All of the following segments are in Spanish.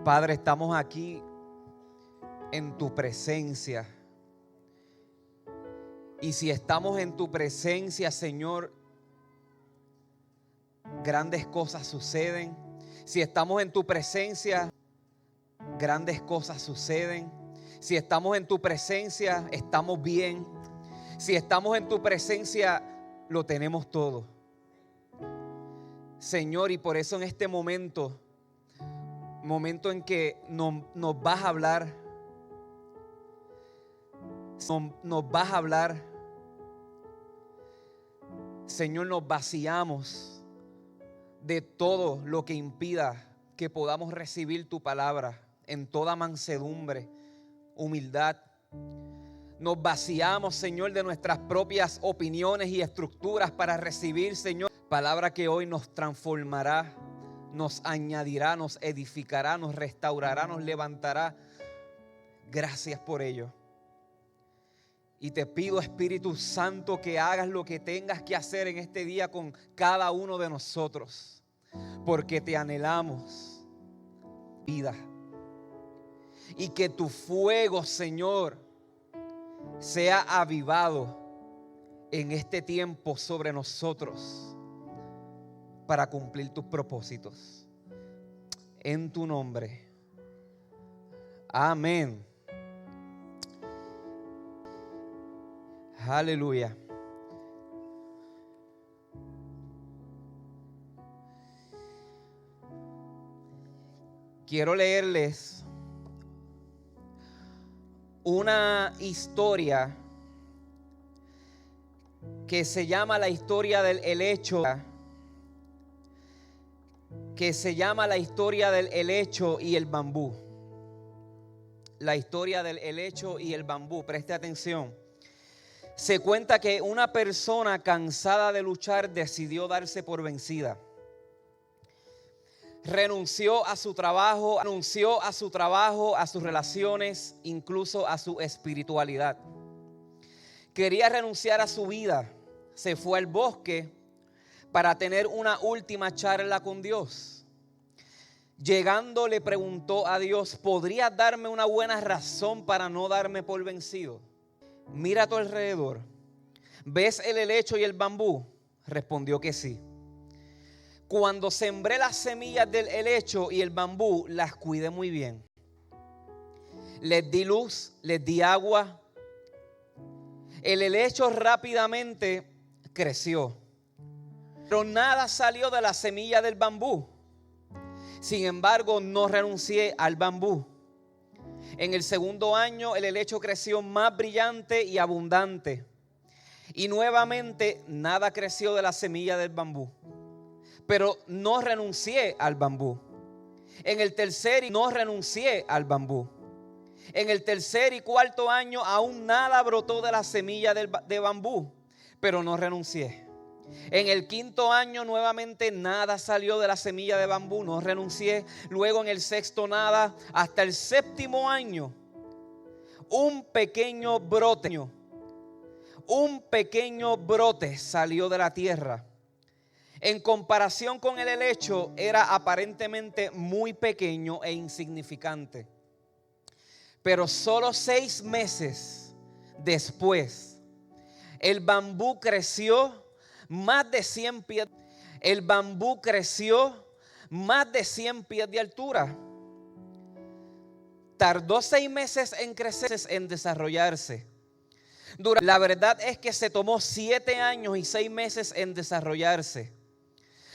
Padre, estamos aquí en tu presencia. Y si estamos en tu presencia, Señor, grandes cosas suceden. Si estamos en tu presencia, grandes cosas suceden. Si estamos en tu presencia, estamos bien. Si estamos en tu presencia, lo tenemos todo. Señor, y por eso en este momento en que nos vas a hablar, Señor, nos vaciamos de todo lo que impida que podamos recibir tu palabra en toda mansedumbre, humildad. Nos vaciamos, Señor, de nuestras propias opiniones y estructuras para recibir, Señor, palabra que hoy nos transformará, nos añadirá, nos edificará, nos restaurará, nos levantará. Gracias por ello. Y te pido, Espíritu Santo, que hagas lo que tengas que hacer en este día con cada uno de nosotros, porque te anhelamos, vida. Y que tu fuego, Señor, sea avivado en este tiempo sobre nosotros para cumplir tus propósitos. En tu nombre. Amén. Aleluya. Quiero leerles una historia que se llama la historia del helecho, y el bambú. La historia del helecho y el bambú. Preste atención. Se cuenta que una persona cansada de luchar decidió darse por vencida. Renunció a su trabajo, a sus relaciones, incluso a su espiritualidad. Quería renunciar a su vida. Se fue al bosque para tener una última charla con Dios. Llegando, le preguntó a Dios: ¿podrías darme una buena razón para no darme por vencido? Mira a tu alrededor. ¿Ves el helecho y el bambú? Respondió que sí. Cuando sembré las semillas del helecho y el bambú, las cuidé muy bien. Les di luz, les di agua. El helecho rápidamente creció, pero nada salió de la semilla del bambú. Sin embargo, no renuncié al bambú. En el segundo año, el helecho creció más brillante y abundante. Y nuevamente, nada creció de la semilla del bambú. Pero no renuncié al bambú. En el tercer y cuarto año, aún nada brotó de la semilla de bambú, pero no renuncié. En el quinto año, nuevamente nada salió de la semilla de bambú, no renuncié. Luego en el sexto nada, hasta el séptimo año, un pequeño brote salió de la tierra. En comparación con el helecho, era aparentemente muy pequeño e insignificante. Pero solo 6 meses después, el bambú creció más de 100 pies. De altura. Tardó 6 meses en crecer, en desarrollarse. La verdad es que se tomó 7 años y 6 meses en desarrollarse.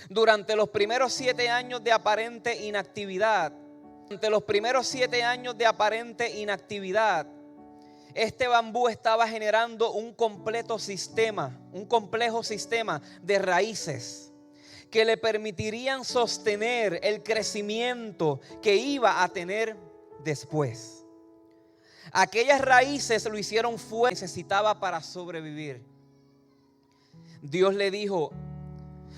Durante los primeros 7 años de aparente inactividad, este bambú estaba generando un complejo sistema de raíces que le permitirían sostener el crecimiento que iba a tener después. Aquellas raíces lo hicieron fuerte que necesitaba para sobrevivir. Dios le dijo: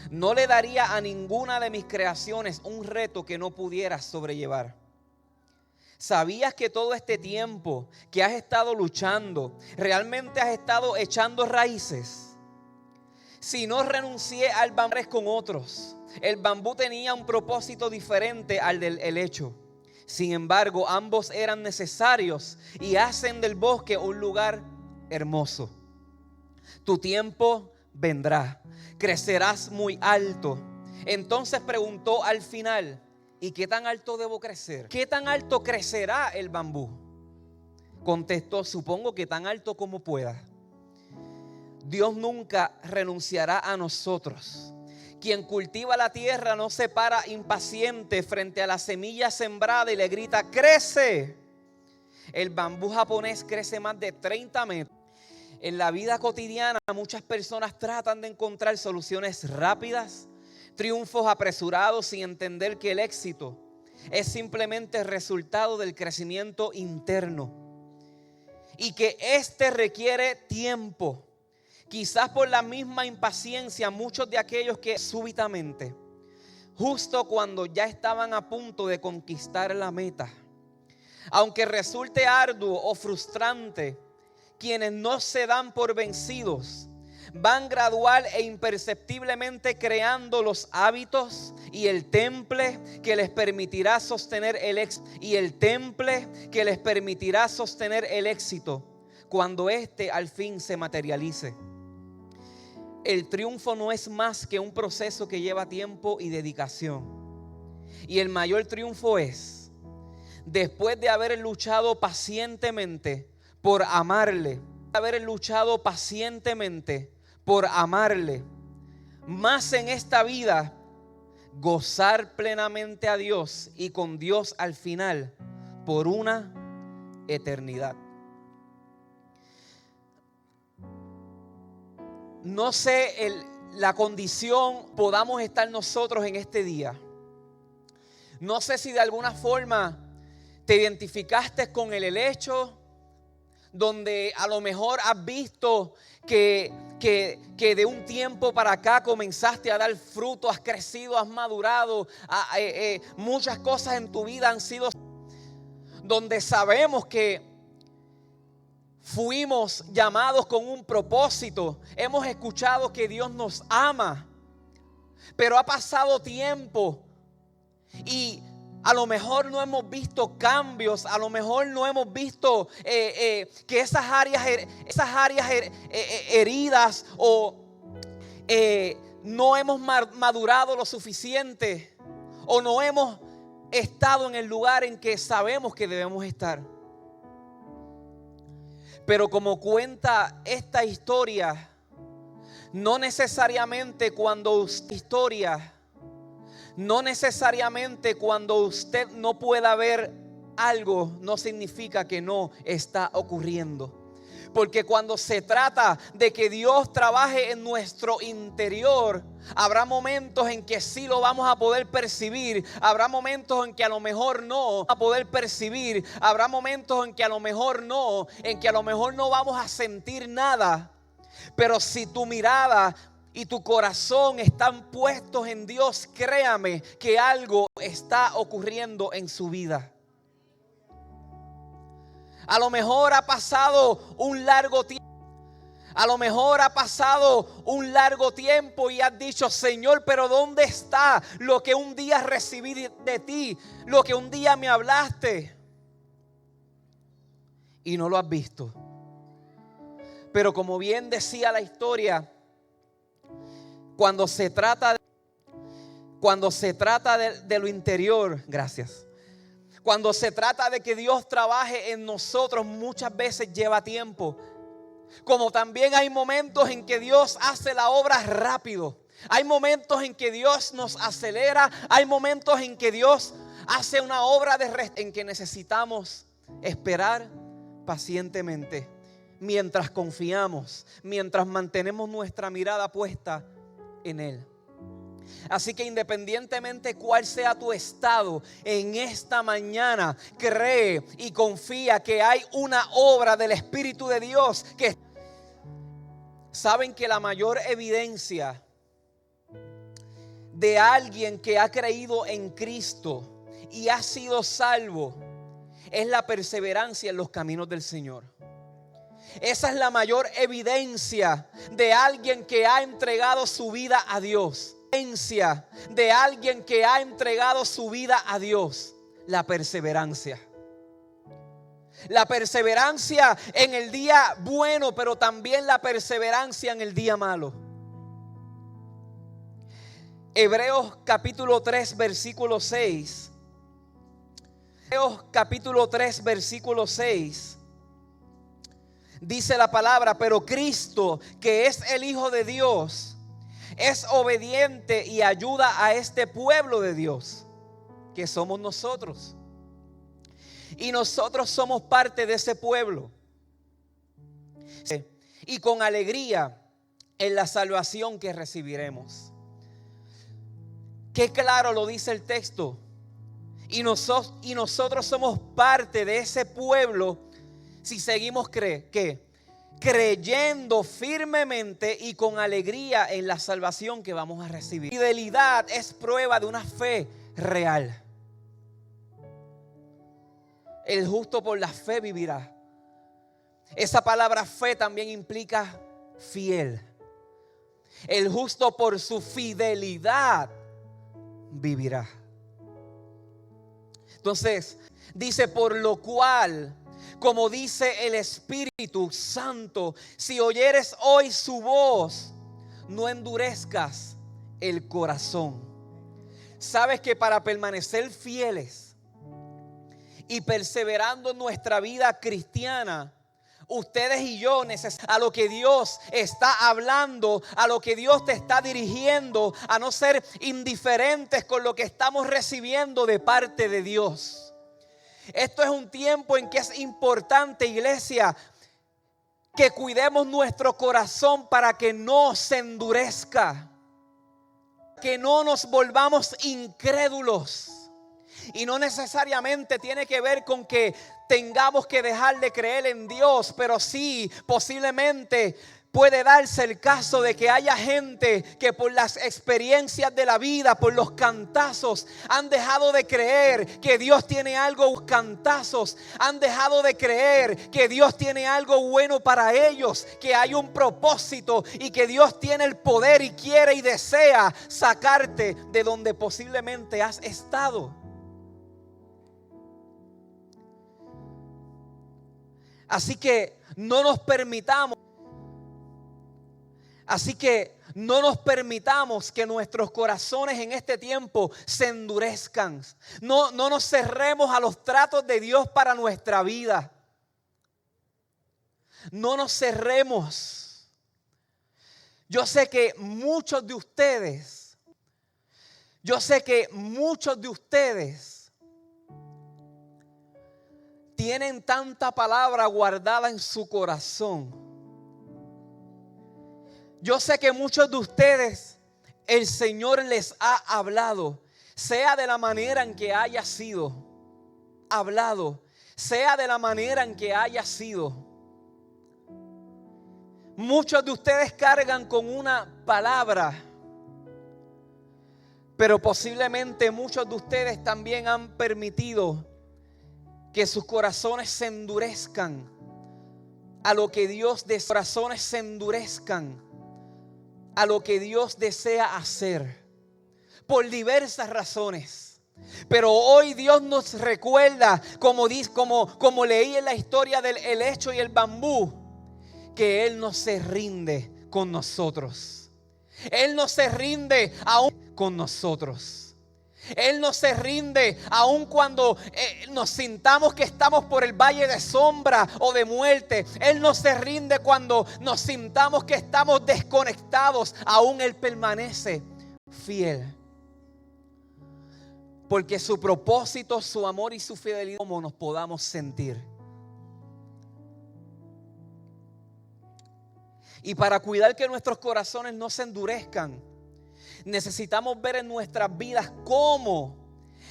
no le daría a ninguna de mis creaciones un reto que no pudiera sobrellevar. ¿Sabías que todo este tiempo que has estado luchando, realmente has estado echando raíces? Si no renuncié al bambú con otros, el bambú tenía un propósito diferente al del helecho. Sin embargo, ambos eran necesarios y hacen del bosque un lugar hermoso. Tu tiempo vendrá, crecerás muy alto. Entonces preguntó al final: ¿y qué tan alto debo crecer? ¿Qué tan alto crecerá el bambú? Contestó: supongo que tan alto como pueda. Dios nunca renunciará a nosotros. Quien cultiva la tierra no se para impaciente frente a la semilla sembrada y le grita: ¡crece! El bambú japonés crece más de 30 metros. En la vida cotidiana muchas personas tratan de encontrar soluciones rápidas, triunfos apresurados, sin entender que el éxito es simplemente el resultado del crecimiento interno y que este requiere tiempo. Quizás por la misma impaciencia, muchos de aquellos que súbitamente, justo cuando ya estaban a punto de conquistar la meta, aunque resulte arduo o frustrante, quienes no se dan por vencidos van gradual e imperceptiblemente creando los hábitos y el temple que les permitirá sostener el éxito cuando éste al fin se materialice. El triunfo no es más que un proceso que lleva tiempo y dedicación. Y el mayor triunfo es, después de haber luchado pacientemente por amarle, más en esta vida, gozar plenamente a Dios y con Dios al final por una eternidad. No sé la condición podamos estar nosotros en este día. No sé si de alguna forma te identificaste con el helecho, donde a lo mejor has visto que de un tiempo para acá comenzaste a dar fruto, has crecido, has madurado, muchas cosas en tu vida han sido, donde sabemos que fuimos llamados con un propósito. Hemos escuchado que Dios nos ama, pero ha pasado tiempo y a lo mejor no hemos visto cambios, a lo mejor no hemos visto que esas áreas heridas o no hemos madurado lo suficiente o no hemos estado en el lugar en que sabemos que debemos estar. Pero como cuenta esta historia, no necesariamente cuando usted no pueda ver algo, no significa que no está ocurriendo. Porque cuando se trata de que Dios trabaje en nuestro interior, habrá momentos en que sí lo vamos a poder percibir. Habrá momentos en que a lo mejor no a poder percibir. Habrá momentos en que a lo mejor no vamos a sentir nada. Pero si tu mirada y tu corazón están puestos en Dios, créame que algo está ocurriendo en su vida. A lo mejor ha pasado un largo tiempo y has dicho: Señor, pero ¿dónde está lo que un día recibí de ti? Lo que un día me hablaste. Y no lo has visto. Pero como bien decía la historia, cuando se trata de lo interior, gracias. Cuando se trata de que Dios trabaje en nosotros, muchas veces lleva tiempo. Como también hay momentos en que Dios hace la obra rápido. Hay momentos en que Dios nos acelera. Hay momentos en que Dios hace una obra en que necesitamos esperar pacientemente. Mientras confiamos, mientras mantenemos nuestra mirada puesta en Él. Así que independientemente cuál sea tu estado en esta mañana, cree y confía que hay una obra del Espíritu de Dios. Que saben que la mayor evidencia de alguien que ha creído en Cristo y ha sido salvo es la perseverancia en los caminos del Señor. Esa es la mayor evidencia de alguien que ha entregado su vida a Dios. De alguien que ha entregado su vida a Dios. la perseverancia. La perseverancia en el día bueno, pero también la perseverancia en el día malo. Hebreos capítulo 3, versículo 6. Hebreos capítulo 3, versículo 6. Dice la palabra: pero Cristo, que es el Hijo de Dios, es obediente y ayuda a este pueblo de Dios, que somos nosotros. Y nosotros somos parte de ese pueblo. Y con alegría en la salvación que recibiremos. Qué claro lo dice el texto. Y nosotros somos parte de ese pueblo si seguimos creyendo firmemente y con alegría en la salvación que vamos a recibir. Fidelidad es prueba de una fe real. El justo por la fe vivirá. Esa palabra fe también implica fiel. El justo por su fidelidad vivirá. Entonces, dice: por lo cual, como dice el Espíritu Santo, si oyeres hoy su voz, no endurezcas el corazón. Sabes que para permanecer fieles y perseverando en nuestra vida cristiana, ustedes y yo necesitamos a lo que Dios está hablando, a lo que Dios te está dirigiendo, a no ser indiferentes con lo que estamos recibiendo de parte de Dios. Esto es un tiempo en que es importante, iglesia, que cuidemos nuestro corazón para que no se endurezca, que no nos volvamos incrédulos. Y no necesariamente tiene que ver con que tengamos que dejar de creer en Dios, pero sí posiblemente puede darse el caso de que haya gente que por las experiencias de la vida, por los cantazos, han dejado de creer que Dios tiene algo. Cantazos han dejado de creer que Dios tiene algo bueno para ellos, que hay un propósito y que Dios tiene el poder y quiere y desea sacarte de donde posiblemente has estado. Así que no nos permitamos que nuestros corazones en este tiempo se endurezcan. No nos cerremos a los tratos de Dios para nuestra vida. No nos cerremos. Yo sé que muchos de ustedes tienen tanta palabra guardada en su corazón. Yo sé que muchos de ustedes el Señor les ha hablado, sea de la manera en que haya sido hablado, sea de la manera en que haya sido. Muchos de ustedes cargan con una palabra, pero posiblemente muchos de ustedes también han permitido que sus corazones se endurezcan a lo que Dios desea. Corazones se endurezcan a lo que Dios desea hacer por diversas razones. Pero hoy Dios nos recuerda, como leí en la historia del helecho y el bambú, que Él no se rinde con nosotros. Él no se rinde aún con nosotros. Él no se rinde aun cuando nos sintamos que estamos por el valle de sombra o de muerte. Él no se rinde cuando nos sintamos que estamos desconectados. Aún Él permanece fiel. Porque su propósito, su amor y su fidelidad, como nos podamos sentir. Y para cuidar que nuestros corazones no se endurezcan, necesitamos ver en nuestras vidas cómo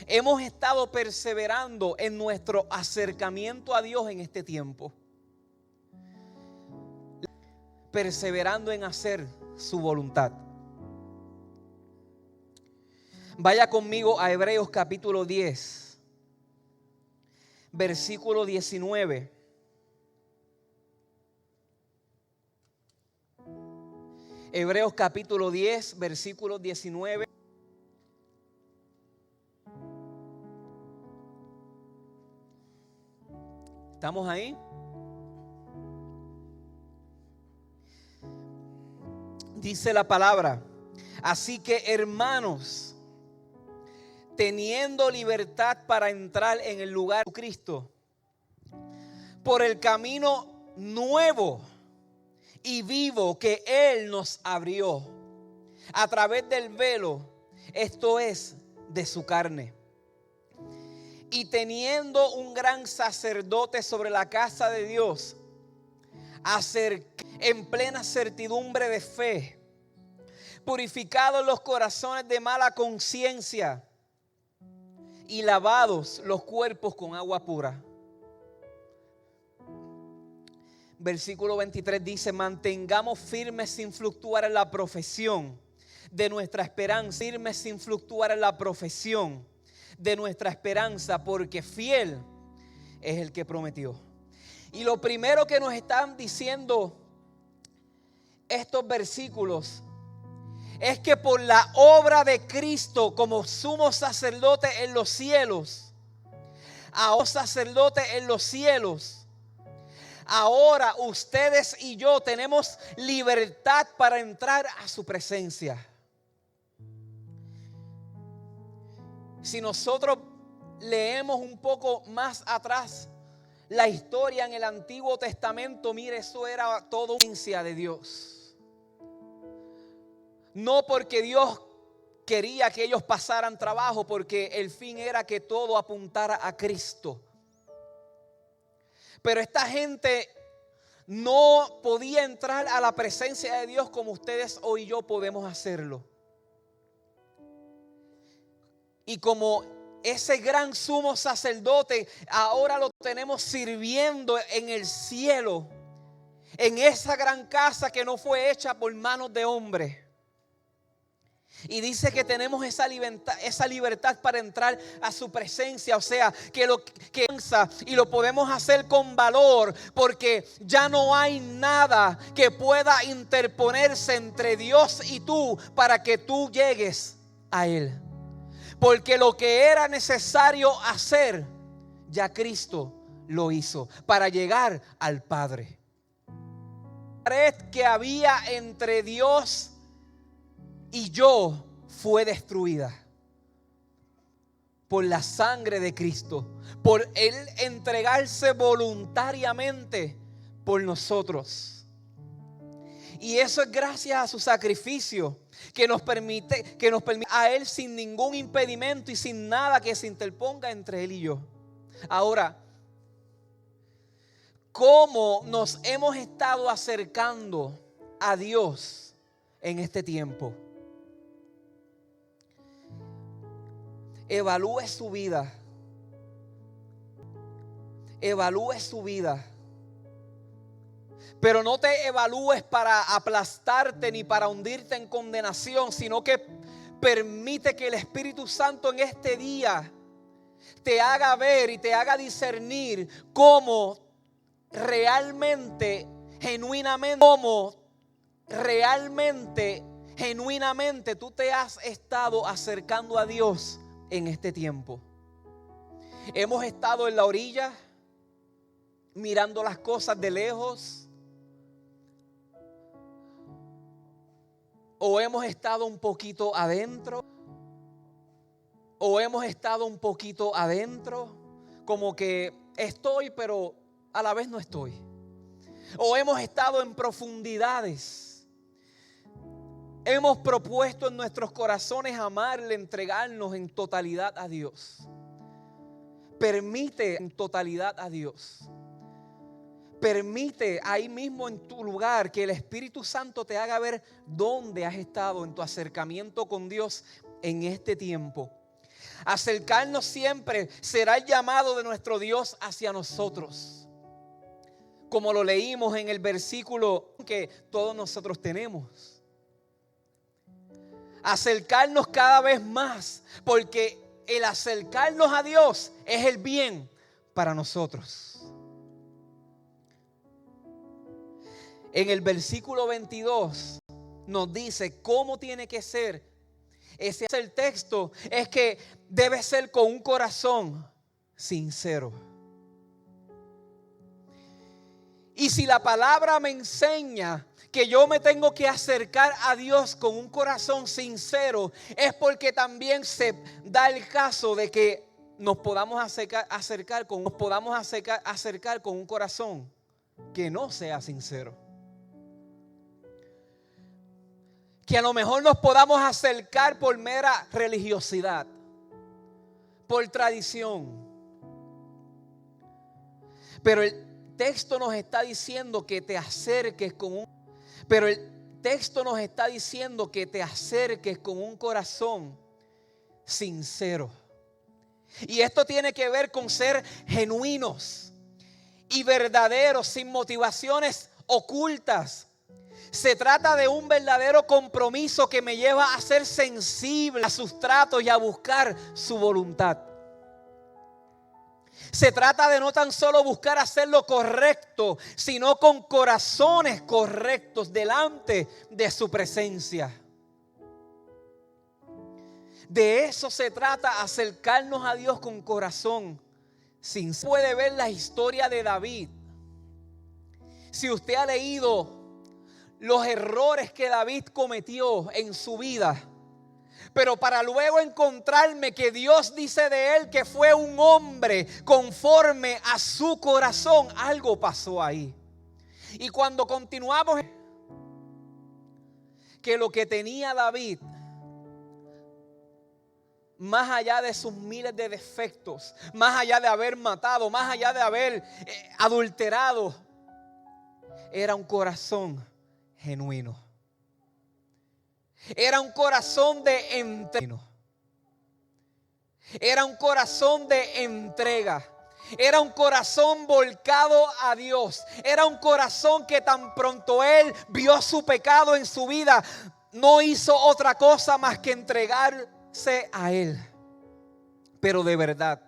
hemos estado perseverando en nuestro acercamiento a Dios en este tiempo. Perseverando en hacer su voluntad. Vaya conmigo a Hebreos capítulo 10, versículo 19. Hebreos capítulo 10, versículo 19. ¿Estamos ahí? Dice la palabra: así que, hermanos, teniendo libertad para entrar en el lugar de Cristo, por el camino nuevo y vivo que Él nos abrió a través del velo, esto es, de su carne. Y teniendo un gran sacerdote sobre la casa de Dios, en plena certidumbre de fe, purificados los corazones de mala conciencia y lavados los cuerpos con agua pura. Versículo 23 dice: mantengamos firmes sin fluctuar en la profesión de nuestra esperanza, firmes sin fluctuar en la profesión de nuestra esperanza, porque fiel es el que prometió. Y lo primero que nos están diciendo estos versículos es que por la obra de Cristo como sumo sacerdote en los cielos, ahora ustedes y yo tenemos libertad para entrar a su presencia. Si nosotros leemos un poco más atrás la historia en el Antiguo Testamento, mire, eso era todo una providencia de Dios. No porque Dios quería que ellos pasaran trabajo, porque el fin era que todo apuntara a Cristo. Pero esta gente no podía entrar a la presencia de Dios como ustedes o yo podemos hacerlo. Y como ese gran sumo sacerdote ahora lo tenemos sirviendo en el cielo, en esa gran casa que no fue hecha por manos de hombre. Y dice que tenemos esa libertad para entrar a su presencia. O sea, que lo podemos hacer con valor, porque ya no hay nada que pueda interponerse entre Dios y tú para que tú llegues a Él. Porque lo que era necesario hacer, ya Cristo lo hizo para llegar al Padre. La pared que había entre Dios y yo fue destruida por la sangre de Cristo, por Él entregarse voluntariamente por nosotros. Y eso es gracias a su sacrificio que nos permite a Él sin ningún impedimento y sin nada que se interponga entre Él y yo. Ahora, ¿cómo nos hemos estado acercando a Dios en este tiempo? Evalúe su vida. Evalúe su vida. Pero no te evalúes para aplastarte ni para hundirte en condenación, sino que permite que el Espíritu Santo en este día te haga ver y te haga discernir cómo realmente, genuinamente tú te has estado acercando a Dios en este tiempo. Hemos estado en la orilla, mirando las cosas de lejos. O hemos estado un poquito adentro. Como que estoy, pero a la vez no estoy. O hemos estado en profundidades. Hemos propuesto en nuestros corazones amarle, entregarnos en totalidad a Dios. Permite en totalidad a Dios. Permite ahí mismo en tu lugar que el Espíritu Santo te haga ver dónde has estado en tu acercamiento con Dios en este tiempo. Acercarnos siempre será el llamado de nuestro Dios hacia nosotros. Como lo leímos en el versículo que todos nosotros tenemos. Acercarnos cada vez más, porque el acercarnos a Dios es el bien para nosotros. En el versículo 22 nos dice cómo tiene que ser. Ese es el texto, es que debe ser con un corazón sincero. Y si la palabra me enseña que yo me tengo que acercar a Dios con un corazón sincero, es porque también se da el caso de que nos podamos acercar con un corazón que no sea sincero. Que a lo mejor nos podamos acercar por mera religiosidad, por tradición. Pero el texto nos está diciendo que te acerques con un corazón sincero. Y esto tiene que ver con ser genuinos y verdaderos, sin motivaciones ocultas. Se trata de un verdadero compromiso que me lleva a ser sensible a sus tratos y a buscar su voluntad. Se trata de no tan solo buscar hacer lo correcto, sino con corazones correctos delante de su presencia. De eso se trata, acercarnos a Dios con corazón sincero. Puede ver la historia de David. Si usted ha leído los errores que David cometió en su vida, pero para luego encontrarme que Dios dice de él que fue un hombre conforme a su corazón, algo pasó ahí. Y cuando continuamos, que lo que tenía David, más allá de sus miles de defectos, más allá de haber matado, más allá de haber adulterado, era un corazón genuino. Era un corazón de entrega. Era un corazón de entrega. Era un corazón volcado a Dios. Era un corazón que tan pronto él vio su pecado en su vida, no hizo otra cosa más que entregarse a él. Pero de verdad.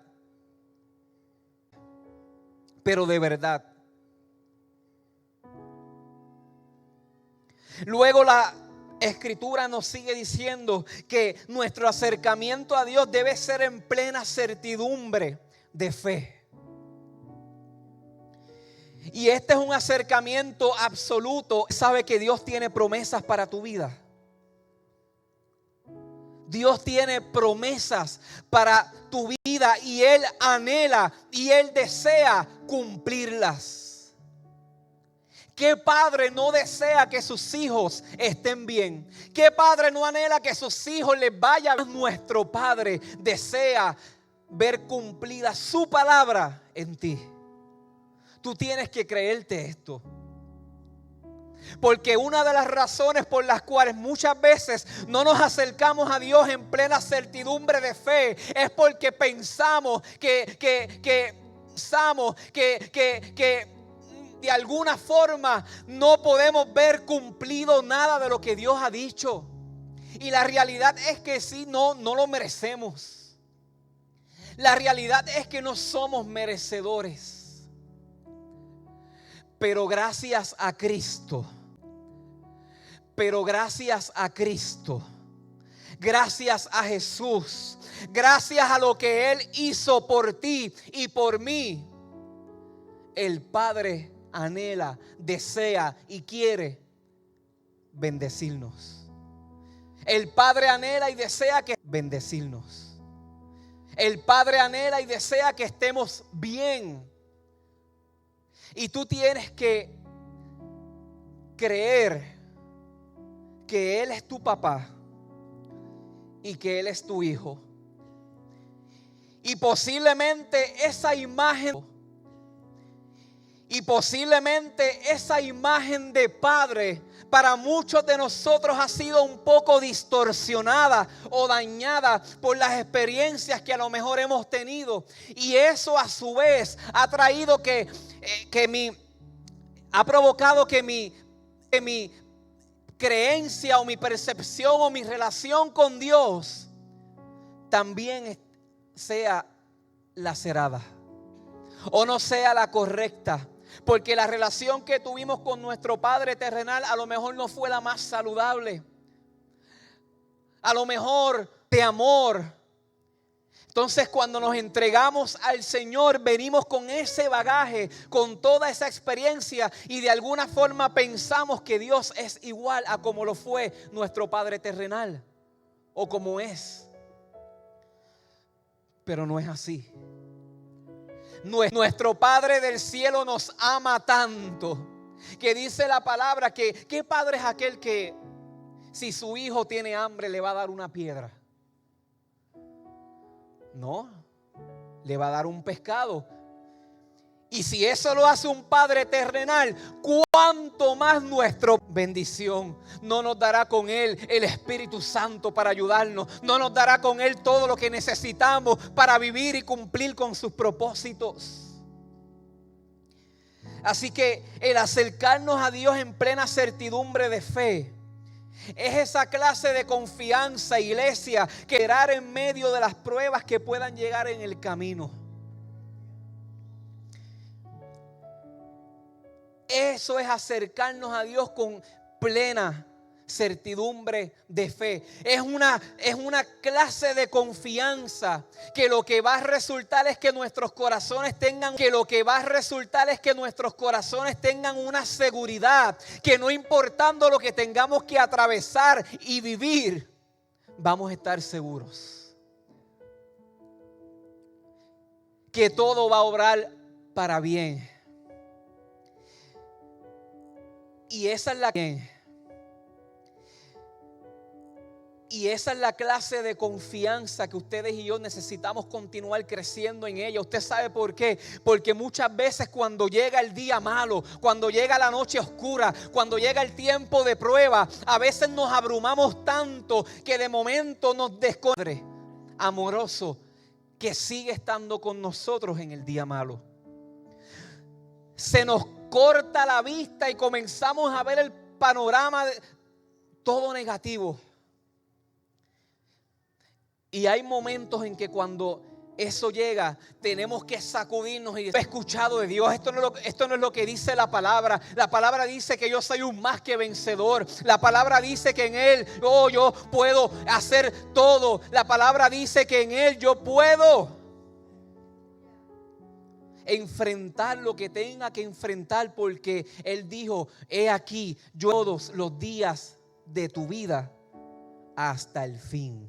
Luego la Escritura nos sigue diciendo que nuestro acercamiento a Dios debe ser en plena certidumbre de fe. Y este es un acercamiento absoluto. Sabe que Dios tiene promesas para tu vida. Dios tiene promesas para tu vida y Él anhela y Él desea cumplirlas. ¿Qué padre no desea que sus hijos estén bien? ¿Qué padre no anhela que sus hijos les vaya bien? Nuestro Padre desea ver cumplida su palabra en ti. Tú tienes que creerte esto. Porque una de las razones por las cuales muchas veces no nos acercamos a Dios en plena certidumbre de fe es porque pensamos que de alguna forma no podemos ver cumplido nada de lo que Dios ha dicho. Y la realidad es que sí, no lo merecemos. La realidad es que no somos merecedores. Pero gracias a Cristo, gracias a Jesús, gracias a lo que Él hizo por ti y por mí, el Padre anhela, desea y quiere bendecirnos. El Padre anhela y desea bendecirnos. El Padre anhela y desea que estemos bien. Y tú tienes que creer que Él es tu papá y que Él es tu hijo. Y posiblemente esa imagen de padre para muchos de nosotros ha sido un poco distorsionada o dañada por las experiencias que a lo mejor hemos tenido. Y eso a su vez ha traído ha provocado que mi creencia o mi percepción o mi relación con Dios también sea lacerada o no sea la correcta. Porque la relación que tuvimos con nuestro Padre terrenal a lo mejor no fue la más saludable. A lo mejor de amor, Entonces, cuando nos entregamos al Señor, venimos con ese bagaje, con toda esa experiencia, y de alguna forma pensamos que Dios es igual a como lo fue nuestro Padre terrenal, o como es. Pero no es así. Nuestro Padre del cielo nos ama tanto, que dice la palabra que ¿qué padre es aquel que si su hijo tiene hambre le va a dar una piedra? No, le va a dar un pescado. Y si eso lo hace un Padre terrenal, ¿cuánto más nuestra bendición? No nos dará con Él el Espíritu Santo para ayudarnos. No nos dará con Él todo lo que necesitamos para vivir y cumplir con sus propósitos. Así que el acercarnos a Dios en plena certidumbre de fe es esa clase de confianza, iglesia, que orar en medio de las pruebas que puedan llegar en el camino. Eso es acercarnos a Dios con plena certidumbre de fe. Es una clase de confianza que lo que va a resultar es que nuestros corazones tengan una seguridad, que no importando lo que tengamos que atravesar y vivir, vamos a estar seguros que todo va a obrar para bien. Y esa es la clase de confianza que ustedes y yo necesitamos continuar creciendo en ella. ¿Usted sabe por qué? Porque muchas veces cuando llega el día malo, cuando llega la noche oscura, cuando llega el tiempo de prueba, a veces nos abrumamos tanto que de momento nos desconectamos. Amoroso, que sigue estando con nosotros en el día malo. Se nos corta la vista y comenzamos a ver el panorama de todo negativo. Y hay momentos en que cuando eso llega, tenemos que sacudirnos y decir: he escuchado de Dios, esto no es lo que dice la palabra. La palabra dice que yo soy un más que vencedor. La palabra dice que en Él yo puedo hacer todo. La palabra dice que en Él yo puedo enfrentar lo que tenga que enfrentar, porque Él dijo: he aquí, yo todos los días de tu vida hasta el fin.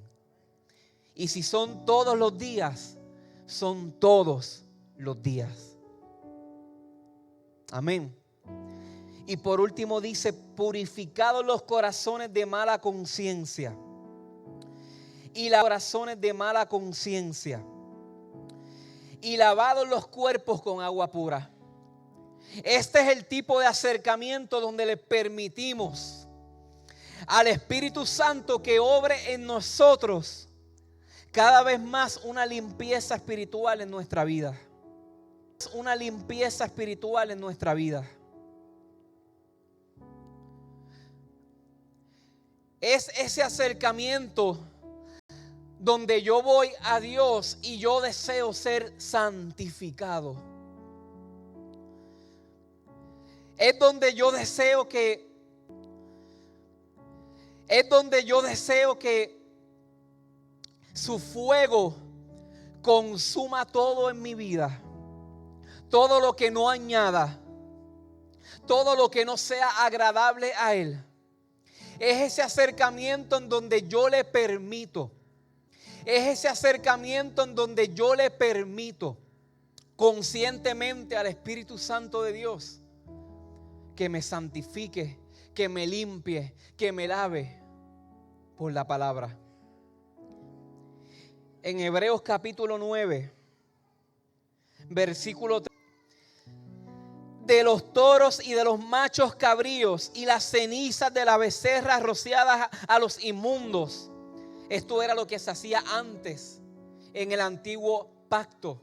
Y si son todos los días, son todos los días. Amén. Y por último dice: purificados los corazones de mala conciencia. Y los corazones de mala conciencia. Y lavados los cuerpos con agua pura. Este es el tipo de acercamiento donde le permitimos al Espíritu Santo que obre en nosotros cada vez más una limpieza espiritual en nuestra vida. Una limpieza espiritual en nuestra vida. Es ese acercamiento donde yo voy a Dios y yo deseo ser santificado. Es donde yo deseo que su fuego consuma todo en mi vida. Todo lo que no añada, todo lo que no sea agradable a Él. Es ese acercamiento en donde yo le permito. Es ese acercamiento en donde yo le permito conscientemente al Espíritu Santo de Dios que me santifique, que me limpie, que me lave por la palabra. En Hebreos capítulo 9, versículo 3. De los toros y de los machos cabríos y las cenizas de la becerra rociadas a los inmundos. Esto era lo que se hacía antes en el antiguo pacto.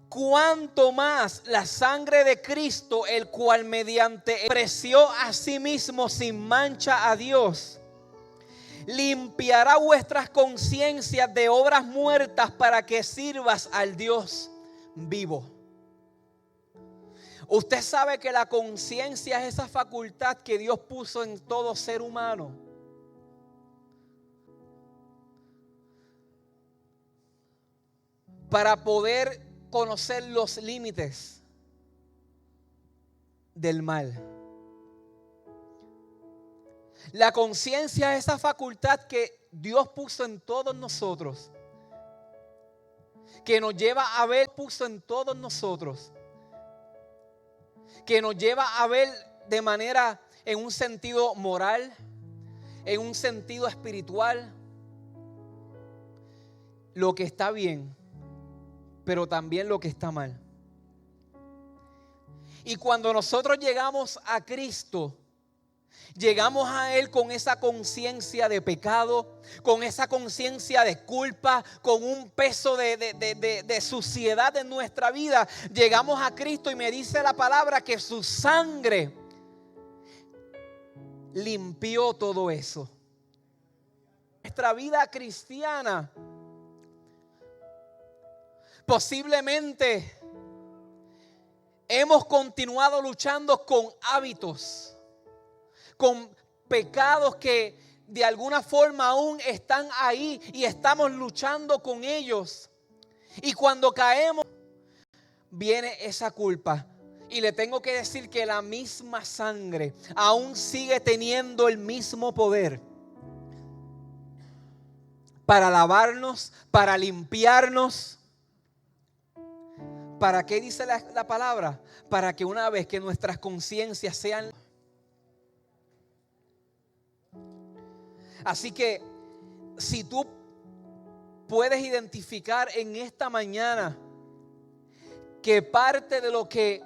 Cuanto más la sangre de Cristo, el cual mediante ofreció a sí mismo sin mancha a Dios, limpiará vuestras conciencias de obras muertas para que sirvas al Dios vivo. Usted sabe que la conciencia es esa facultad que Dios puso en todo ser humano. para poder conocer los límites del mal. La conciencia es esa facultad que Dios puso en todos nosotros, que nos lleva a ver, puso en todos nosotros, que nos lleva a ver de manera, en un sentido moral, en un sentido espiritual, lo que está bien, pero también lo que está mal. Y cuando nosotros llegamos a Cristo, llegamos a Él con esa conciencia de pecado, con esa conciencia de culpa, con un peso de suciedad en nuestra vida. Llegamos a Cristo y me dice la palabra que su sangre limpió todo eso. Nuestra vida cristiana posiblemente hemos continuado luchando con hábitos, con pecados que de alguna forma aún están ahí y estamos luchando con ellos. Y cuando caemos, viene esa culpa. Y le tengo que decir que la misma sangre aún sigue teniendo el mismo poder para lavarnos, para limpiarnos. ¿Para qué dice la palabra? Para que una vez que nuestras conciencias sean... Así que si tú puedes identificar en esta mañana que parte de lo que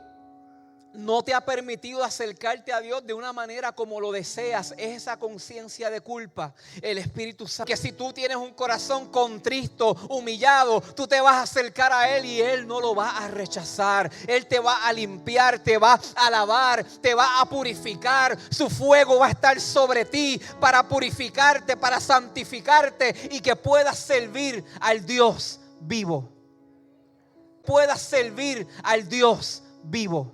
no te ha permitido acercarte a Dios de una manera como lo deseas es esa conciencia de culpa, el Espíritu Santo. Que si tú tienes un corazón contristo, humillado, tú te vas a acercar a Él y Él no lo va a rechazar. Él te va a limpiar, te va a lavar, te va a purificar. Su fuego va a estar sobre ti para purificarte, para santificarte y que puedas servir al Dios vivo. Puedas servir al Dios vivo.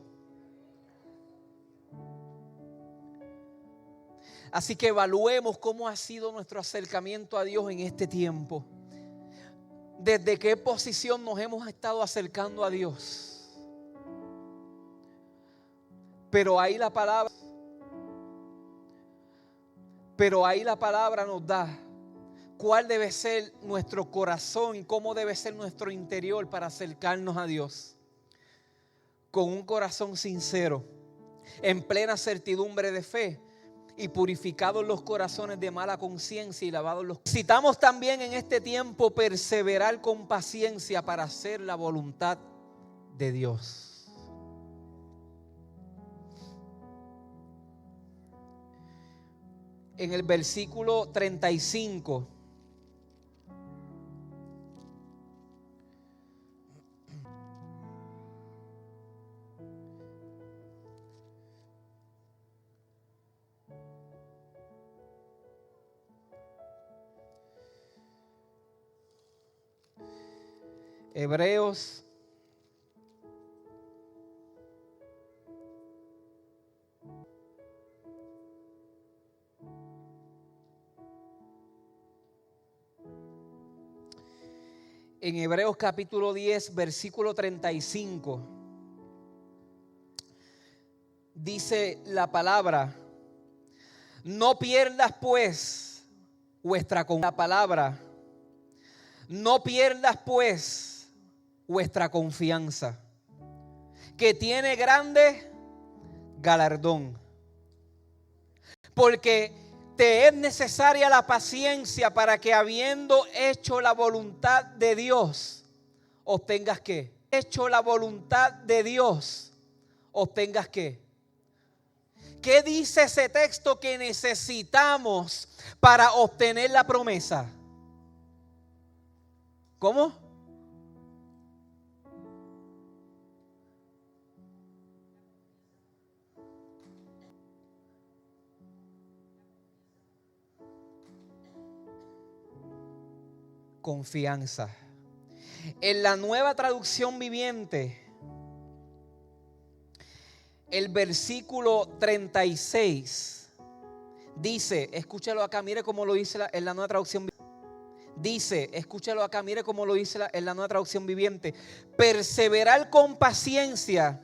Así que evaluemos cómo ha sido nuestro acercamiento a Dios en este tiempo. ¿Desde qué posición nos hemos estado acercando a Dios? Pero ahí la palabra nos da cuál debe ser nuestro corazón y cómo debe ser nuestro interior para acercarnos a Dios. Con un corazón sincero, en plena certidumbre de fe, y purificados los corazones de mala conciencia y lavados los... Necesitamos también en este tiempo perseverar con paciencia para hacer la voluntad de Dios. En el versículo 35 Hebreos en Hebreos capítulo 10 versículo 35 dice la palabra: no pierdas pues no pierdas pues vuestra confianza, que tiene grande galardón, porque te es necesaria la paciencia para que, habiendo hecho la voluntad de Dios, obtengas ¿qué? Hecho la voluntad de Dios, obtengas ¿qué? ¿Qué dice ese texto que necesitamos para obtener la promesa? ¿Cómo? Confianza. En la Nueva Traducción Viviente, el versículo 36 dice, escúchalo acá, mire cómo lo dice en la Nueva Traducción Viviente. Dice, escúchalo acá, mire cómo lo dice en la Nueva Traducción Viviente. Perseverar con paciencia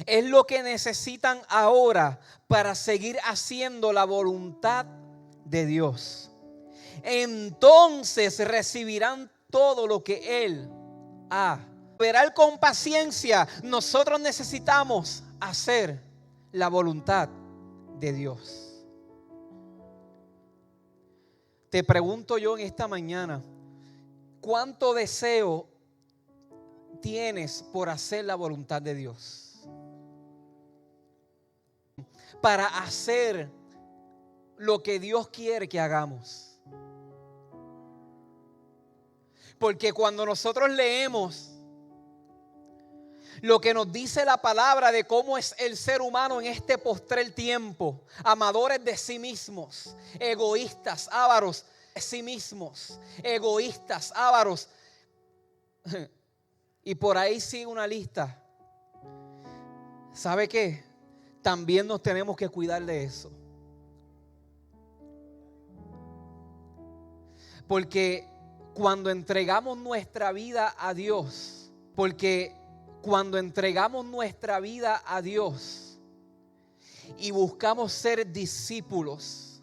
es lo que necesitan ahora para seguir haciendo la voluntad de Dios. Entonces recibirán todo lo que Él ha. Perseverar con paciencia, nosotros necesitamos hacer la voluntad de Dios. Te pregunto yo en esta mañana, ¿cuánto deseo tienes por hacer la voluntad de Dios? Para hacer lo que Dios quiere que hagamos. Porque cuando nosotros leemos lo que nos dice la palabra de cómo es el ser humano en este postrer tiempo, amadores de sí mismos, egoístas, ávaros de sí mismos, egoístas, ávaros, y por ahí sigue una lista. ¿Sabe qué? También nos tenemos que cuidar de eso. Porque cuando entregamos nuestra vida a Dios, cuando entregamos nuestra vida a Dios y buscamos ser discípulos,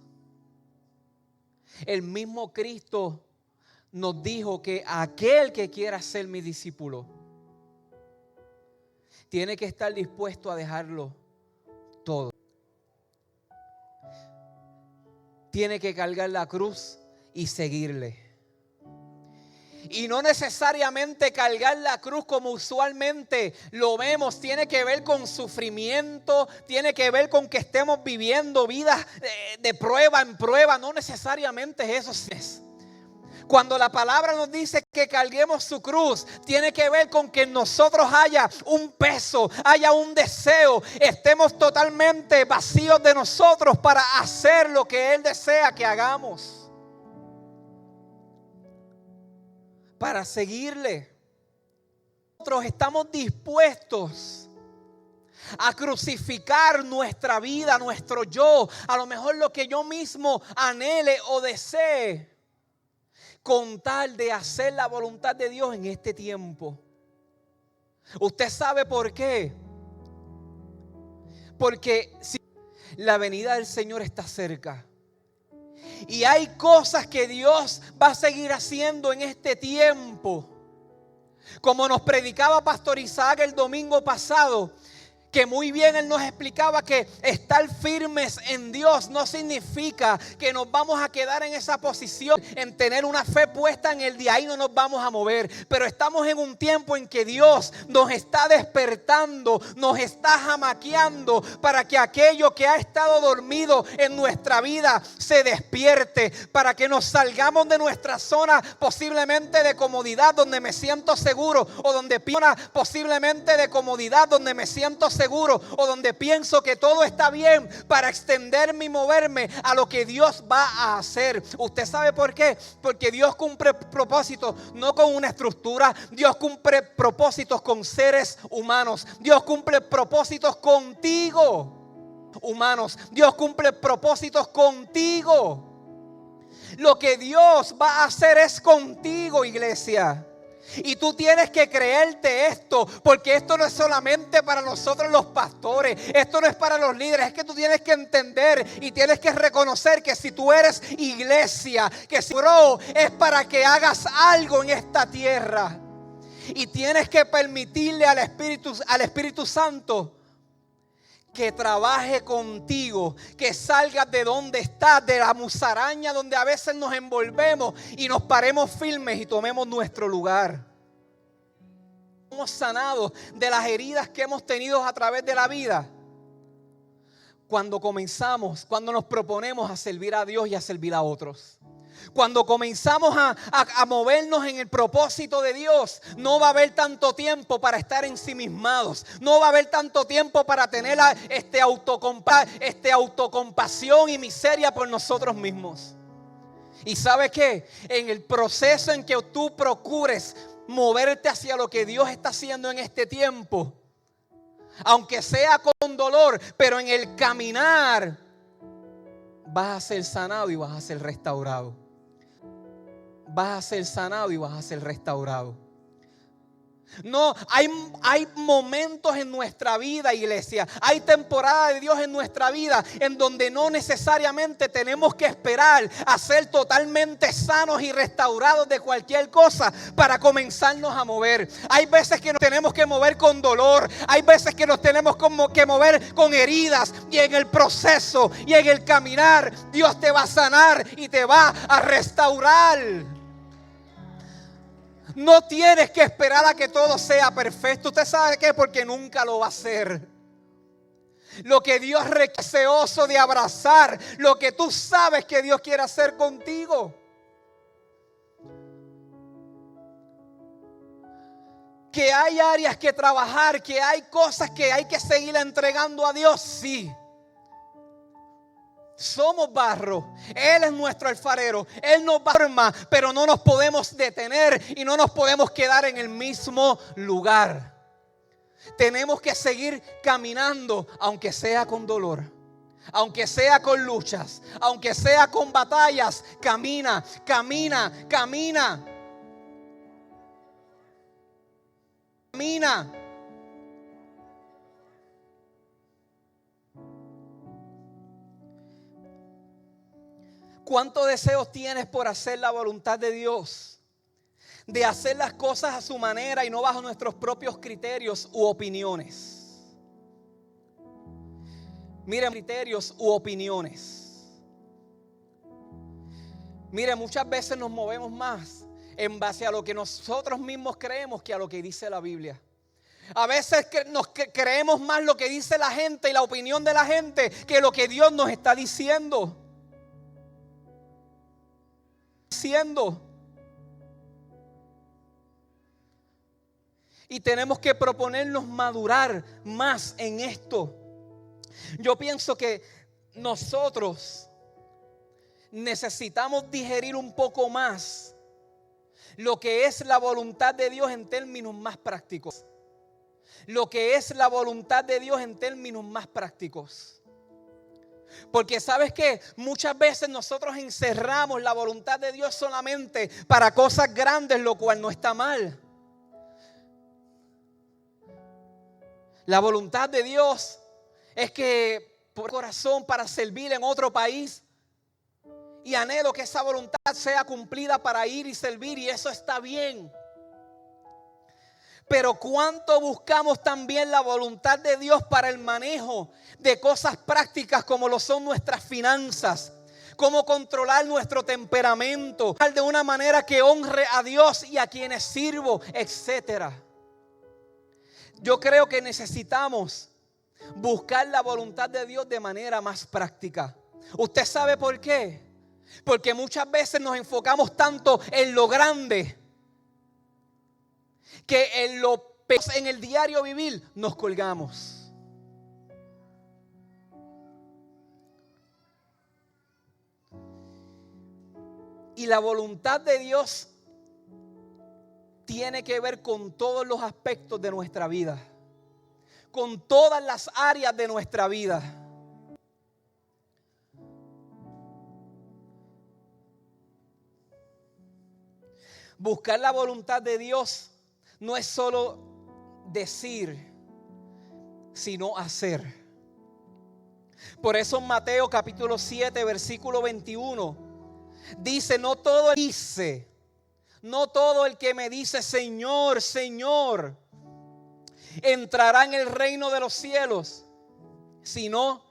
el mismo Cristo nos dijo que aquel que quiera ser mi discípulo tiene que estar dispuesto a dejarlo todo. Tiene que cargar la cruz y seguirle. Y no necesariamente cargar la cruz como usualmente lo vemos. Tiene que ver con sufrimiento. Tiene que ver con que estemos viviendo vidas de prueba en prueba. No necesariamente eso es. Cuando la palabra nos dice que carguemos su cruz, tiene que ver con que en nosotros haya un peso, haya un deseo. Estemos totalmente vacíos de nosotros para hacer lo que Él desea que hagamos. Para seguirle. Nosotros estamos dispuestos a crucificar nuestra vida, nuestro yo, a lo mejor lo que yo mismo anhele o desee, con tal de hacer la voluntad de Dios en este tiempo. ¿Usted sabe por qué? Porque si la venida del Señor está cerca. Y hay cosas que Dios va a seguir haciendo en este tiempo. Como nos predicaba Pastor Isaac el domingo pasado, que muy bien él nos explicaba que estar firmes en Dios no significa que nos vamos a quedar en esa posición, en tener una fe puesta en Él, de ahí no nos vamos a mover. Pero estamos en un tiempo en que Dios nos está despertando, nos está jamaqueando para que aquello que ha estado dormido en nuestra vida se despierte, para que nos salgamos de nuestra zona posiblemente de comodidad donde me siento seguro, o donde posiblemente de comodidad donde me siento seguro, o donde pienso que todo está bien, para extenderme y moverme a lo que Dios va a hacer. ¿Usted sabe por qué? Porque Dios cumple propósitos no con una estructura. Dios cumple propósitos con seres humanos. Dios cumple propósitos contigo, humanos. Dios cumple propósitos contigo. Lo que Dios va a hacer es contigo, iglesia. Y tú tienes que creerte esto, porque esto no es solamente para nosotros los pastores, esto no es para los líderes. Es que tú tienes que entender y tienes que reconocer que si tú eres iglesia, que si es para que hagas algo en esta tierra. Y tienes que permitirle al Espíritu Santo que trabaje contigo, que salgas de donde estás, de la musaraña donde a veces nos envolvemos, y nos paremos firmes y tomemos nuestro lugar. Somos sanados de las heridas que hemos tenido a través de la vida cuando nos proponemos a servir a Dios y a servir a otros. Cuando comenzamos a movernos en el propósito de Dios, no va a haber tanto tiempo para estar ensimismados. No va a haber tanto tiempo para tener autocompasión y miseria por nosotros mismos. ¿Y sabe qué? En el proceso en que tú procures moverte hacia lo que Dios está haciendo en este tiempo, aunque sea con dolor, pero en el caminar vas a ser sanado y vas a ser restaurado. vas a ser sanado y vas a ser restaurado. No, hay momentos en nuestra vida, iglesia. Hay temporadas de Dios en nuestra vida en donde no necesariamente tenemos que esperar a ser totalmente sanos y restaurados de cualquier cosa para comenzarnos a mover. Hay veces que nos tenemos que mover con dolor. Hay veces que nos tenemos que mover con heridas. Y en el proceso y en el caminar, Dios te va a sanar y te va a restaurar. No tienes que esperar a que todo sea perfecto. ¿Usted sabe qué? Porque nunca lo va a hacer. Lo que Dios requiere, deseoso de abrazar lo que tú sabes que Dios quiere hacer contigo. Que hay áreas que trabajar, que hay cosas que hay que seguir entregando a Dios, sí. Somos barro, Él es nuestro alfarero, Él nos forma, pero no nos podemos detener y no nos podemos quedar en el mismo lugar. Tenemos que seguir caminando, aunque sea con dolor, aunque sea con luchas, aunque sea con batallas. Camina, camina, camina. Camina. ¿Cuántos deseos tienes por hacer la voluntad de Dios? De hacer las cosas a su manera y no bajo nuestros propios criterios u opiniones. Miren, criterios u opiniones. Miren, muchas veces nos movemos más en base a lo que nosotros mismos creemos que a lo que dice la Biblia. A veces nos creemos más lo que dice la gente y la opinión de la gente que lo que Dios nos está diciendo. Y tenemos que proponernos madurar más en esto. Yo pienso que nosotros necesitamos digerir un poco más lo que es la voluntad de Dios en términos más prácticos. Lo que es la voluntad de Dios en términos más prácticos. Porque ¿sabes qué? Muchas veces nosotros encerramos la voluntad de Dios solamente para cosas grandes, lo cual no está mal. La voluntad de Dios es que por corazón para servir en otro país. Y anhelo que esa voluntad sea cumplida para ir y servir, y eso está bien. Pero ¿cuánto buscamos también la voluntad de Dios para el manejo de cosas prácticas como lo son nuestras finanzas? Cómo controlar nuestro temperamento de una manera que honre a Dios y a quienes sirvo, etc. Yo creo que necesitamos buscar la voluntad de Dios de manera más práctica. ¿Usted sabe por qué? Porque muchas veces nos enfocamos tanto en lo grande que en el diario vivir nos colgamos. Y la voluntad de Dios tiene que ver con todos los aspectos de nuestra vida, con todas las áreas de nuestra vida. Buscar la voluntad de Dios no es solo decir, sino hacer. Por eso en Mateo capítulo 7, versículo 21, dice, no todo el que me dice Señor, Señor, entrará en el reino de los cielos, sino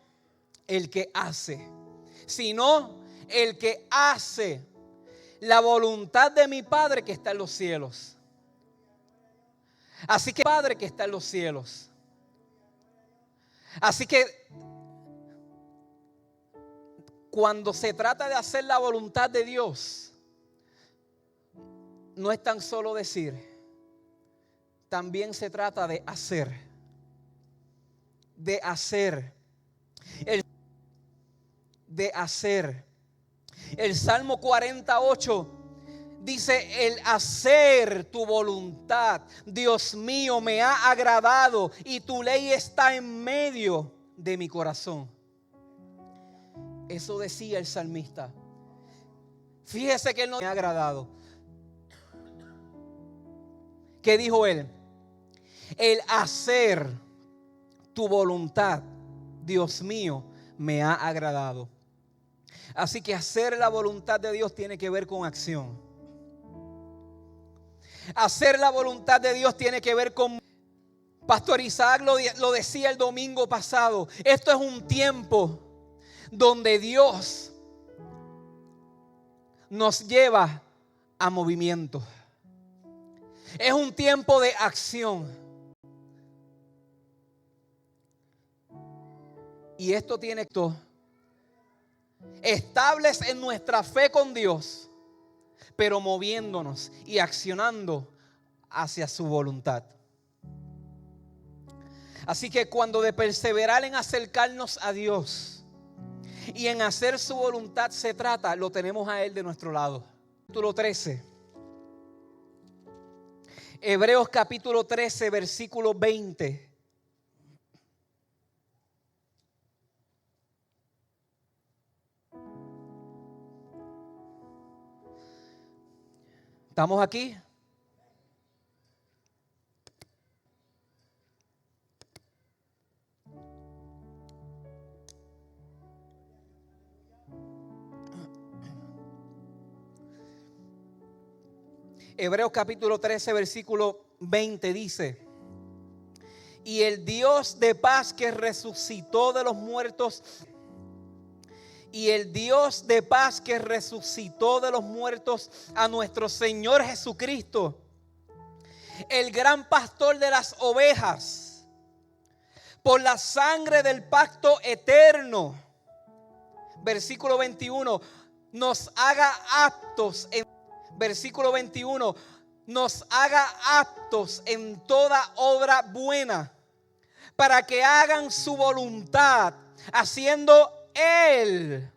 el que hace la voluntad de mi Padre que está en los cielos. Así que Padre que está en los cielos. Así que cuando se trata de hacer la voluntad de Dios, no es tan solo decir, también se trata de hacer. De hacer. El Salmo 48 dice, el hacer tu voluntad, Dios mío, me ha agradado y tu ley está en medio de mi corazón. Eso decía el salmista. Fíjese que él no me ha agradado. ¿Qué dijo él? El hacer tu voluntad, Dios mío, me ha agradado. Así que hacer la voluntad de Dios tiene que ver con acción. Hacer la voluntad de Dios tiene que ver con... Pastor Isaac lo decía el domingo pasado. Esto es un tiempo donde Dios nos lleva a movimiento. Es un tiempo de acción. Y esto tiene esto. Estables en nuestra fe con Dios, pero moviéndonos y accionando hacia su voluntad. Así que cuando de perseverar en acercarnos a Dios y en hacer su voluntad se trata, lo tenemos a Él de nuestro lado. Capítulo 13. Hebreos capítulo 13, versículo 20. ¿Estamos aquí? Hebreos capítulo 13, versículo 20 dice: y el Dios de paz que resucitó de los muertos, y el Dios de paz que resucitó de los muertos a nuestro Señor Jesucristo, el gran pastor de las ovejas, por la sangre del pacto eterno, versículo 21, nos haga aptos en... Versículo 21, nos haga aptos en toda obra buena, para que hagan su voluntad, haciendo Él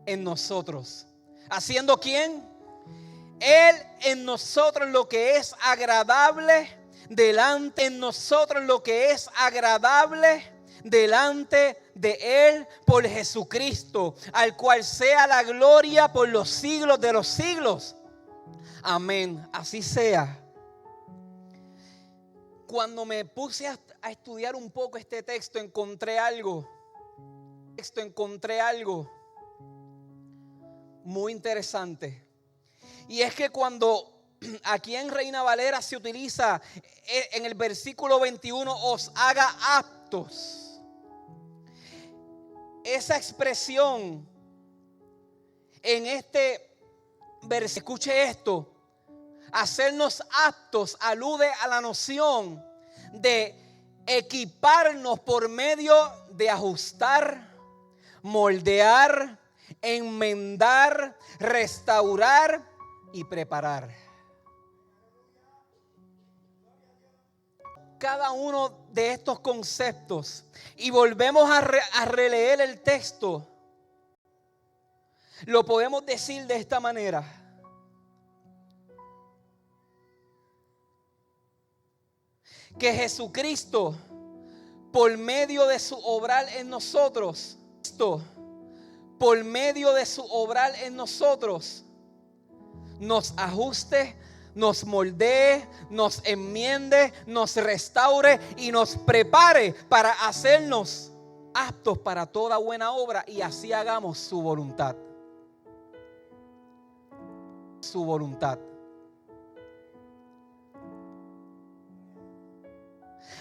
en nosotros. ¿Haciendo quién? Él en nosotros lo que es agradable delante, en nosotros lo que es agradable delante de Él por Jesucristo, al cual sea la gloria por los siglos de los siglos. Amén, así sea. Cuando me puse a estudiar un poco este texto, encontré algo muy interesante. Y es que cuando aquí en Reina Valera se utiliza en el versículo 21, os haga aptos. Esa expresión en este versículo, escuche esto. Hacernos aptos alude a la noción de equiparnos por medio de ajustar, moldear, enmendar, restaurar y preparar. Cada uno de estos conceptos, y volvemos a releer el texto, lo podemos decir de esta manera: que Jesucristo, por medio de su obrar en nosotros, nos ajuste, nos moldee, nos enmiende, nos restaure y nos prepare para hacernos aptos para toda buena obra, y así hagamos su voluntad. Su voluntad.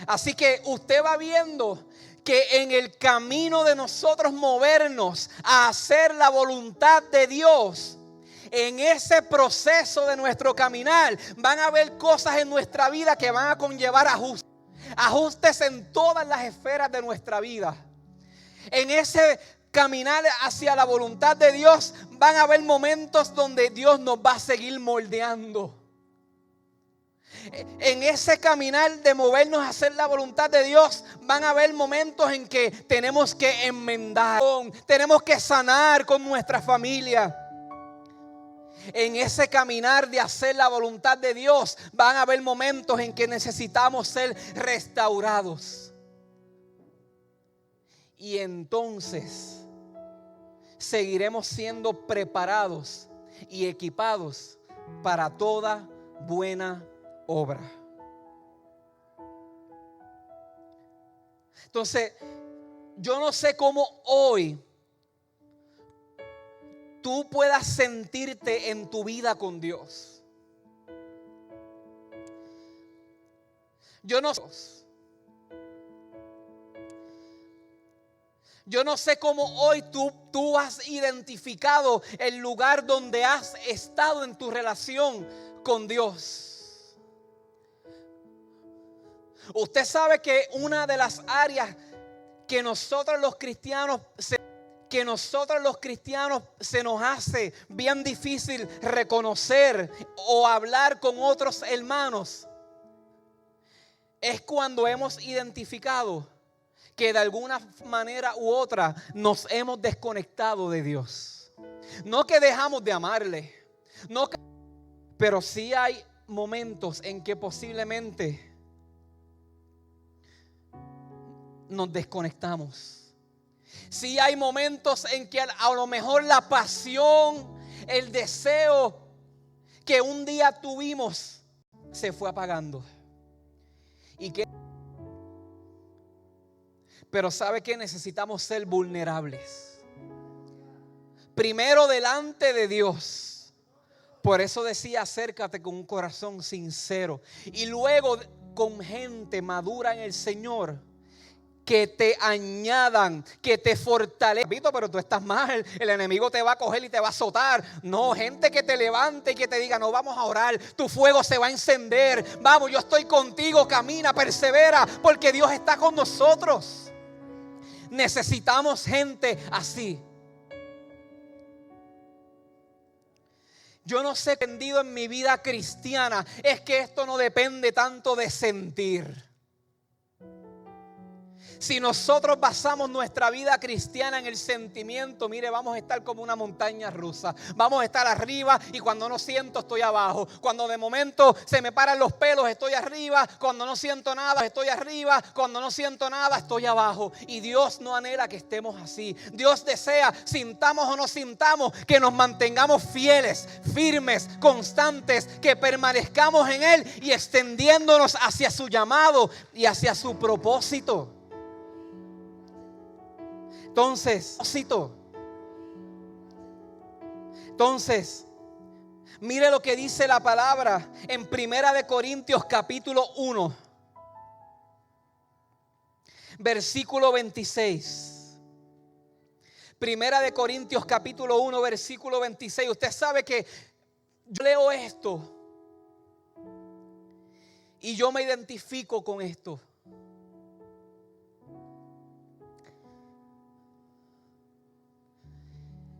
Así que usted va viendo que en el camino de nosotros movernos a hacer la voluntad de Dios, en ese proceso de nuestro caminar van a haber cosas en nuestra vida que van a conllevar ajustes. Ajustes en todas las esferas de nuestra vida. En ese caminar hacia la voluntad de Dios van a haber momentos donde Dios nos va a seguir moldeando. En ese caminar de movernos a hacer la voluntad de Dios van a haber momentos en que tenemos que enmendar, tenemos que sanar con nuestra familia. En ese caminar de hacer la voluntad de Dios van a haber momentos en que necesitamos ser restaurados. Y entonces seguiremos siendo preparados y equipados para toda buena obra. Entonces, yo no sé cómo hoy tú puedas sentirte en tu vida con Dios. Yo no sé cómo hoy tú has identificado el lugar donde has estado en tu relación con Dios. Usted sabe que una de las áreas que nosotros los cristianos se nos hace bien difícil reconocer o hablar con otros hermanos es cuando hemos identificado que de alguna manera u otra nos hemos desconectado de Dios. No que dejamos de amarle, pero sí hay momentos en que posiblemente nos desconectamos. Sí hay momentos en que a lo mejor la pasión, el deseo que un día tuvimos se fue apagando. Pero ¿sabe qué? Necesitamos ser vulnerables. Primero delante de Dios. Por eso decía, acércate con un corazón sincero. Y luego con gente madura en el Señor, que te añadan, que te fortalecen. Pero tú estás mal, el enemigo te va a coger y te va a azotar. No, gente que te levante y que te diga, no, vamos a orar, tu fuego se va a encender. Vamos, yo estoy contigo, camina, persevera, porque Dios está con nosotros. Necesitamos gente así. Yo no sé, entendido en mi vida cristiana, es que esto no depende tanto de sentir. Si nosotros basamos nuestra vida cristiana en el sentimiento, mire, vamos a estar como una montaña rusa. Vamos a estar arriba y cuando no siento estoy abajo. Cuando de momento se me paran los pelos estoy arriba. Cuando no siento nada estoy arriba. Cuando no siento nada estoy abajo. Y Dios no anhela que estemos así. Dios desea, sintamos o no sintamos, que nos mantengamos fieles, firmes, constantes, que permanezcamos en Él y extendiéndonos hacia su llamado y hacia su propósito. Entonces, mire lo que dice la palabra en Primera de Corintios capítulo 1, versículo 26. Primera de Corintios capítulo 1, versículo 26. Usted sabe que yo leo esto y yo me identifico con esto.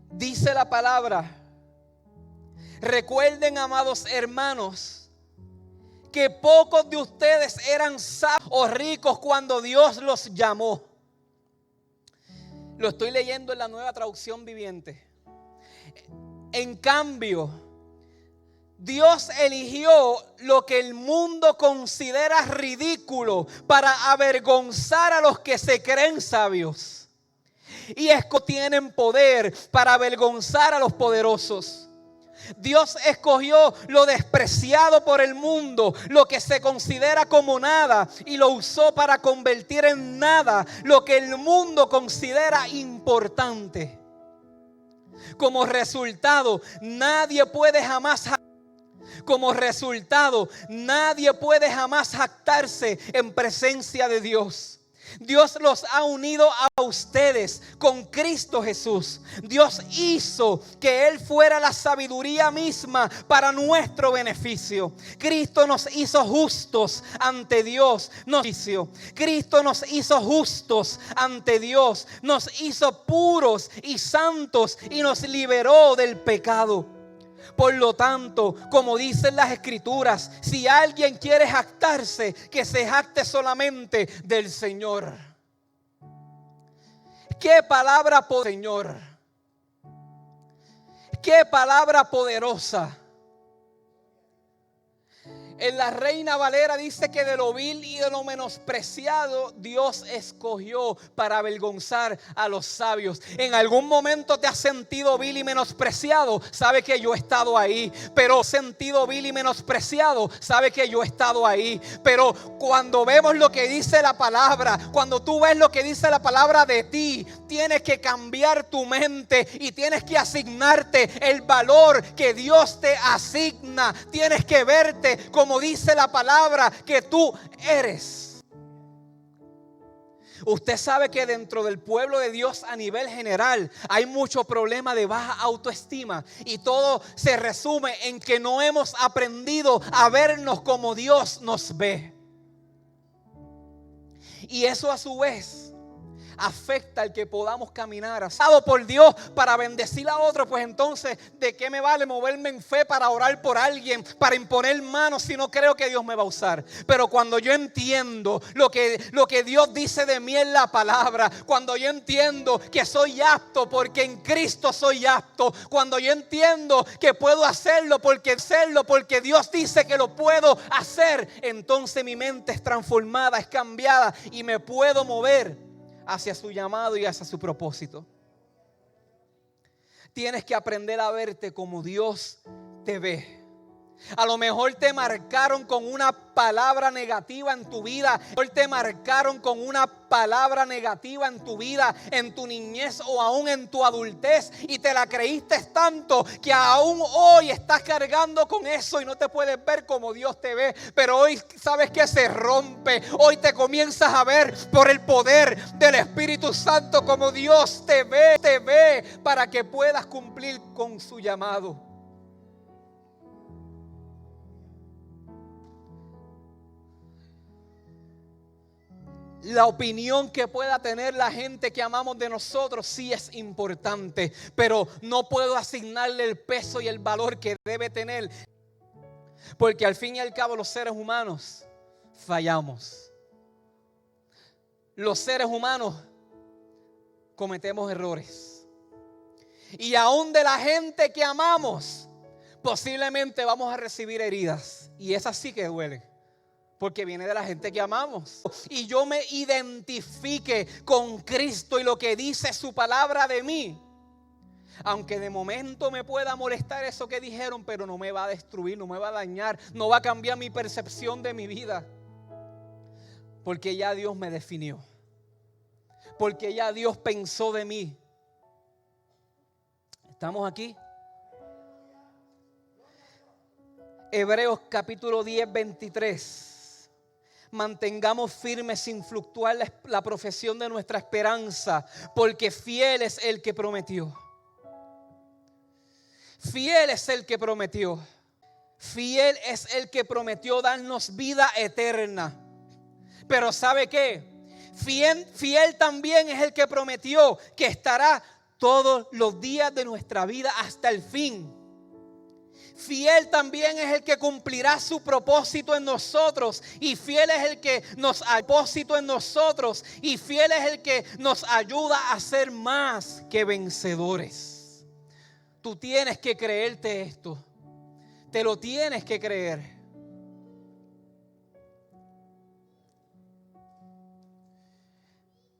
Dice la palabra: recuerden, amados hermanos, que pocos de ustedes eran sabios o ricos cuando Dios los llamó. Lo estoy leyendo en la Nueva Traducción Viviente. En cambio, Dios eligió lo que el mundo considera ridículo para avergonzar a los que se creen sabios. Y tienen poder para avergonzar a los poderosos. Dios escogió lo despreciado por el mundo, lo que se considera como nada, y lo usó para convertir en nada lo que el mundo considera importante. Como resultado, nadie puede jamás jactarse en presencia de Dios. Dios los ha unido a ustedes con Cristo Jesús. Dios hizo que Él fuera la sabiduría misma para nuestro beneficio. Cristo nos hizo justos ante Dios. Cristo nos hizo justos ante Dios. Nos hizo puros y santos y nos liberó del pecado. Por lo tanto, como dicen las Escrituras, si alguien quiere jactarse, que se jacte solamente del Señor. ¡Qué palabra poderosa, Señor! ¡Qué palabra poderosa! En la Reina Valera dice que de lo vil y de lo menospreciado Dios escogió para avergonzar a los sabios. En algún momento te has sentido vil y menospreciado, sabe que yo he estado ahí. Pero sentido vil y menospreciado, sabe que yo he estado ahí. Pero cuando vemos lo que dice la palabra, cuando tú ves lo que dice la palabra de ti, tienes que cambiar tu mente y tienes que asignarte el valor que Dios te asigna. Tienes que verte como dice la palabra que tú eres. Usted sabe que dentro del pueblo de Dios a nivel general hay mucho problema de baja autoestima y todo se resume en que no hemos aprendido a vernos como Dios nos ve. Y eso a su vez afecta el que podamos caminar asado por Dios para bendecir a otro. Pues entonces, ¿de qué me vale moverme en fe para orar por alguien, para imponer manos si no creo que Dios me va a usar? Pero cuando yo entiendo lo que Dios dice de mí en la palabra, cuando yo entiendo que soy apto porque en Cristo soy apto, cuando yo entiendo que puedo hacerlo porque Dios dice que lo puedo hacer, entonces mi mente es transformada, es cambiada y me puedo mover hacia su llamado y hacia su propósito. Tienes que aprender a verte como Dios te ve. A lo mejor te marcaron con una palabra negativa en tu vida. A lo mejor te marcaron con una palabra negativa en tu vida, en tu niñez o aún en tu adultez. Y te la creíste tanto que aún hoy estás cargando con eso y no te puedes ver como Dios te ve. Pero hoy sabes que se rompe. Hoy te comienzas a ver por el poder del Espíritu Santo como Dios te ve para que puedas cumplir con su llamado. La opinión que pueda tener la gente que amamos de nosotros sí es importante, pero no puedo asignarle el peso y el valor que debe tener, porque al fin y al cabo los seres humanos fallamos. Los seres humanos cometemos errores. Y aún de la gente que amamos, posiblemente vamos a recibir heridas. Y esas sí que duelen. Porque viene de la gente que amamos. Y yo me identifique con Cristo y lo que dice su palabra de mí. Aunque de momento me pueda molestar eso que dijeron, pero no me va a destruir, no me va a dañar, no va a cambiar mi percepción de mi vida. Porque ya Dios me definió. Porque ya Dios pensó de mí. ¿Estamos aquí? Hebreos capítulo 10, 23. Mantengamos firmes sin fluctuar la profesión de nuestra esperanza, porque fiel es el que prometió. Fiel es el que prometió. Fiel es el que prometió darnos vida eterna. Pero ¿sabe qué? Fiel también es el que prometió que estará todos los días de nuestra vida hasta el fin. Fiel también es el que cumplirá su propósito en nosotros. Y fiel es el que nos propósito en nosotros. Y fiel es el que nos ayuda a ser más que vencedores. Tú tienes que creerte esto. Te lo tienes que creer.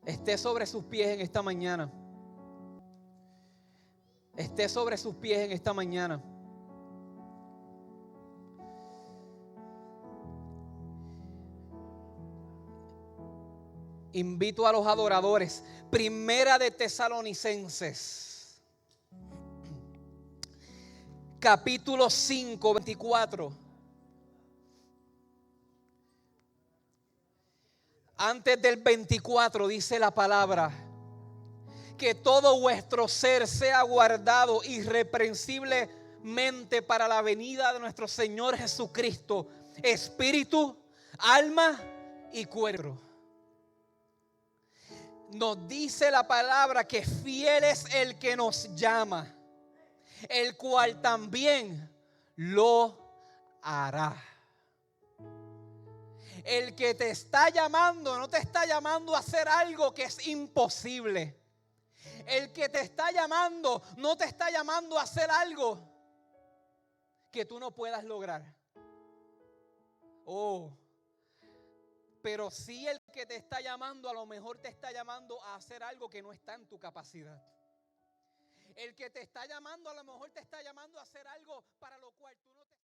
Esté sobre sus pies en esta mañana. Esté sobre sus pies en esta mañana. Invito a los adoradores. Primera de Tesalonicenses, capítulo 5, 24. Antes del 24 dice la palabra: que todo vuestro ser sea guardado irreprensiblemente para la venida de nuestro Señor Jesucristo, espíritu, alma y cuerpo. Nos dice la palabra que fiel es el que nos llama, el cual también lo hará. El que te está llamando no te está llamando a hacer algo que es imposible. El que te está llamando no te está llamando a hacer algo que tú no puedas lograr. Oh, pero sí el que te está llamando a lo mejor te está llamando a hacer algo que no está en tu capacidad. El que te está llamando a lo mejor te está llamando a hacer algo para lo cual tú no te...